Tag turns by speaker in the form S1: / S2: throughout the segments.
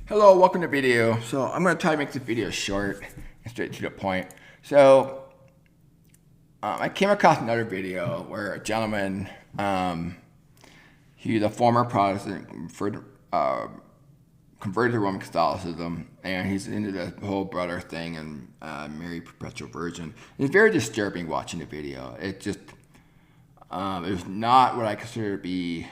S1: Hello, welcome to the video. So I'm going to try to make this video short and straight to the point. So I came across another video where a gentleman, he's a former Protestant, converted to Roman Catholicism, and he's into the whole brother thing and Mary Perpetual Virgin. It's very disturbing watching the video. It just, it was not what I consider to be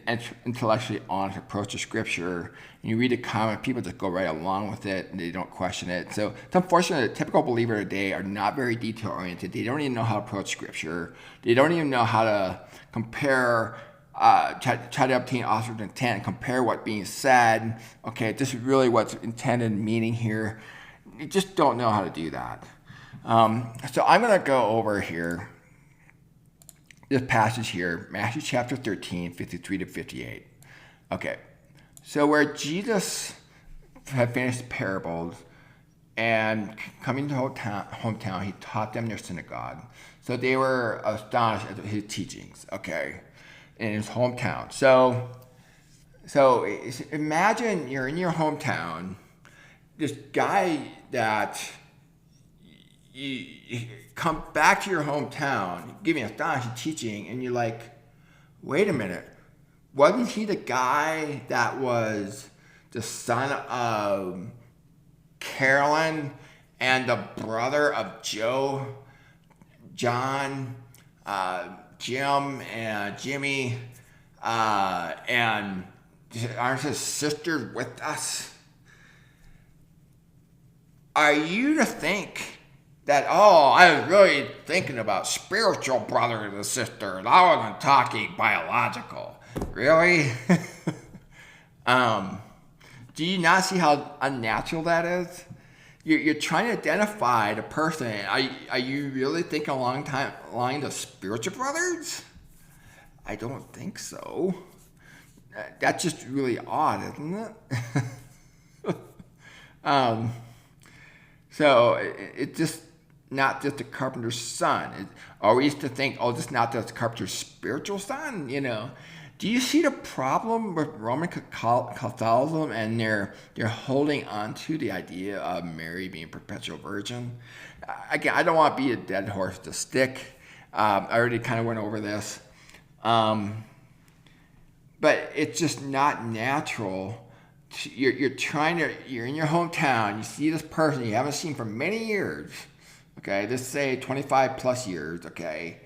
S1: an intellectually honest approach to scripture. And you read the comment, people just go right along with it and they don't question it. So it's unfortunate that typical believers today are not very detail oriented. They don't even know how to approach scripture. They don't even know how to compare, try to obtain author's intent and compare what's being said. Okay, this is really what's intended and meaning here. You just don't know how to do that. So I'm going to go over here this passage here, Matthew chapter 13, 53 to 58. Okay, so where Jesus had finished the parables and coming to hometown, he taught them their synagogue. So they were astonished at his teachings, okay, in his hometown. So imagine you're in your hometown, this guy that you come back to your hometown, giving astonishing teaching, and you're like, wait a minute, wasn't he the guy that was the son of Carolyn and the brother of Joe, John, Jim, and Jimmy, and aren't his sisters with us? Are you to think that, I was really thinking about spiritual brothers and sisters. I wasn't talking biological. Really? Do you not see how unnatural that is? You're trying to identify the person. Are you really thinking along the spiritual brothers? I don't think so. That's just really odd, isn't it? So it just not just the carpenter's son. Or we used to think, this is not just the carpenter's spiritual son, Do you see the problem with Roman Catholicism and they're holding on to the idea of Mary being perpetual virgin? Again, I don't want to be a dead horse to stick. I already kind of went over this. But it's just not natural. You're in your hometown, you see this person you haven't seen for many years, okay, let's say 25 plus years, okay,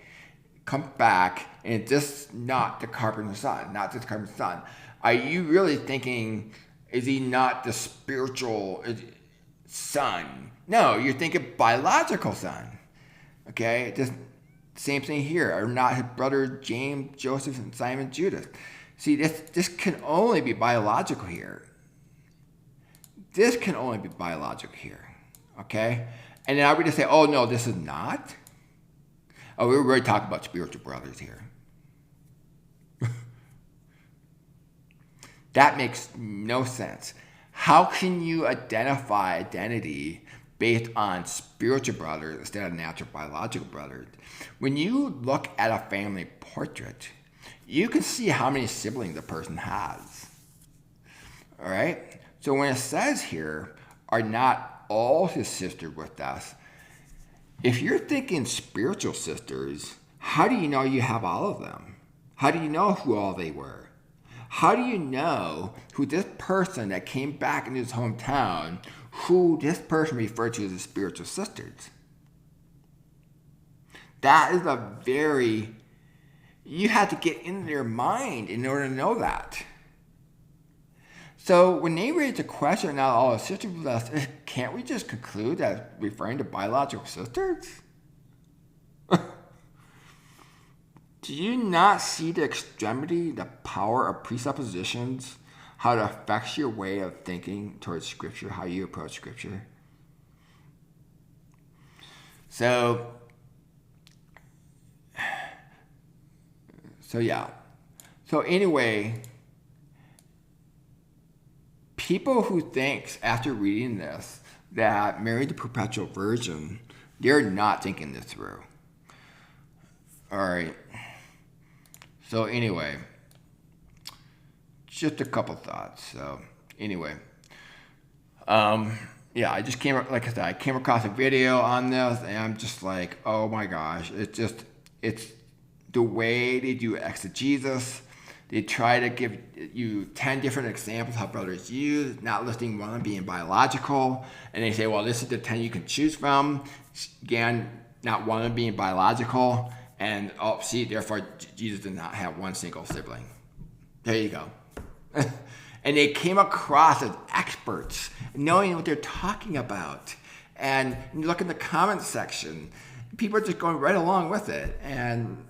S1: come back, and it's just not the carpenter's son. Are you really thinking, is he not the spiritual son? No, you're thinking biological son, okay, just same thing here. Are not his brother James, Joseph, and Simon, Judas? See, this can only be biological here. This can only be biological here, okay? And then I would just say, no, this is not. We're really talking about spiritual brothers here. That makes no sense. How can you identify identity based on spiritual brothers instead of natural biological brothers? When you look at a family portrait, you can see how many siblings a person has, all right? So when it says here, are not all his sisters with us? If you're thinking spiritual sisters, how do you know you have all of them? How do you know who all they were? How do you know who this person that came back into his hometown, who this person referred to as his spiritual sisters? That is you have to get into their mind in order to know that. So when they raise the question, now all the sisters with us, can't we just conclude that referring to biological sisters? Do you not see the extremity, the power of presuppositions, how it affects your way of thinking towards Scripture, how you approach Scripture? So yeah. So anyway, people who think after reading this that Mary the Perpetual Virgin, they're not thinking this through. All right. So anyway, just a couple thoughts. So Anyway, yeah, I just like I said, I came across a video on this, and I'm just like, oh my gosh, it's the way they do exegesis. They try to give you 10 different examples how brothers use, not listing one being biological. And they say, well, this is the 10 you can choose from. Again, not one being biological. And, oh, see, therefore, Jesus did not have one single sibling. There you go. And they came across as experts, knowing what they're talking about. And you look in the comments section, people are just going right along with it. And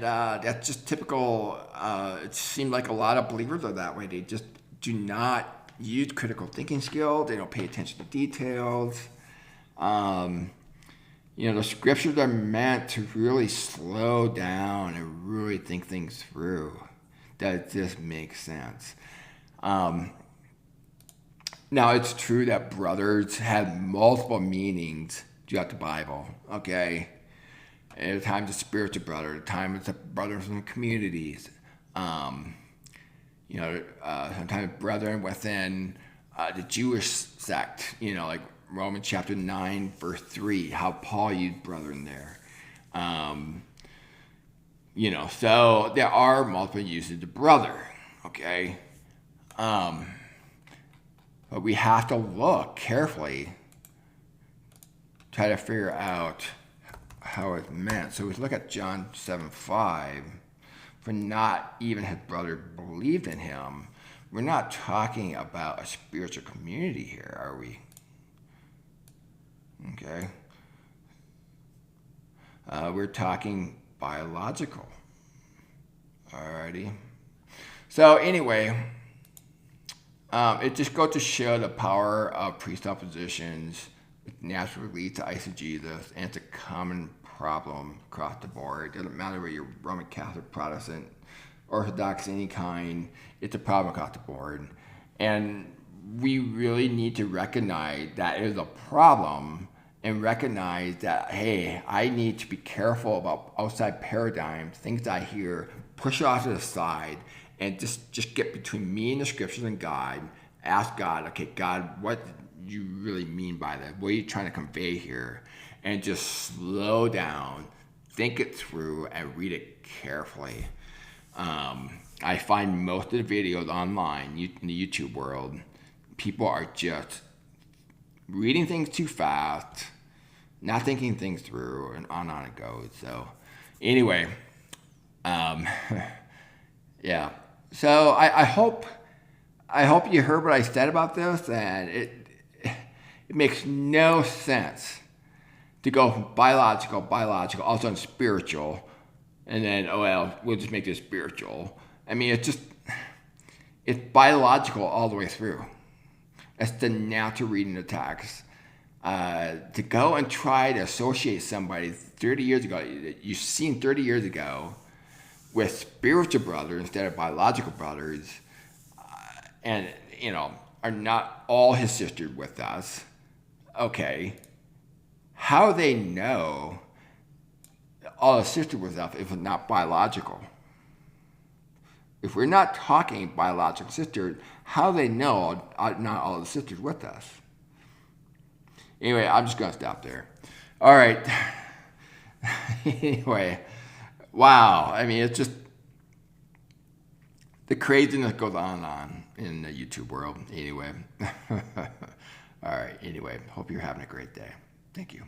S1: that's just typical. It seemed like a lot of believers are that way. They just do not use critical thinking skills. They don't pay attention to details. The scriptures are meant to really slow down and really think things through. That just makes sense. Now, it's true that brothers have multiple meanings throughout the Bible, okay? At times it's a spiritual brother, at times it's a brothers in communities. Sometimes brethren within the Jewish sect, like Romans chapter 9, verse 3, how Paul used brethren there. So there are multiple uses of brother, okay? But we have to look carefully, try to figure out how it's meant. So we look at John 7:5, for not even his brother believed in him. We're not talking about a spiritual community here, are we? Okay. We're talking biological. Alrighty. So anyway, it just goes to show the power of presuppositions naturally lead to eisegesis, and it's a common problem across the board. It doesn't matter whether you're Roman Catholic, Protestant, Orthodox, any kind, it's a problem across the board. And we really need to recognize that it is a problem and recognize that, hey, I need to be careful about outside paradigms, things that I hear, push it off to the side, and just get between me and the scriptures and God, ask God, okay, God, what you really mean by that? What are you trying to convey here? And just slow down, think it through, and read it carefully. I find most of the videos online in the YouTube world, people are just reading things too fast, not thinking things through, and on it goes. So anyway, yeah. So I hope you heard what I said about this, and it makes no sense to go biological, also on spiritual, and then, we'll just make this spiritual. I mean, it's biological all the way through. It's the natural reading the text. To go and try to associate somebody 30 years ago, you've seen 30 years ago, with spiritual brothers instead of biological brothers, and, are not all his sisters with us. Okay, how they know all his sisters with us if it's not biological? If we're not talking biological sisters, how they know not all the sisters with us? Anyway, I'm just going to stop there. All right. Anyway, wow. I mean, it's just the craziness goes on and on in the YouTube world. Anyway. All right. Anyway, hope you're having a great day. Thank you.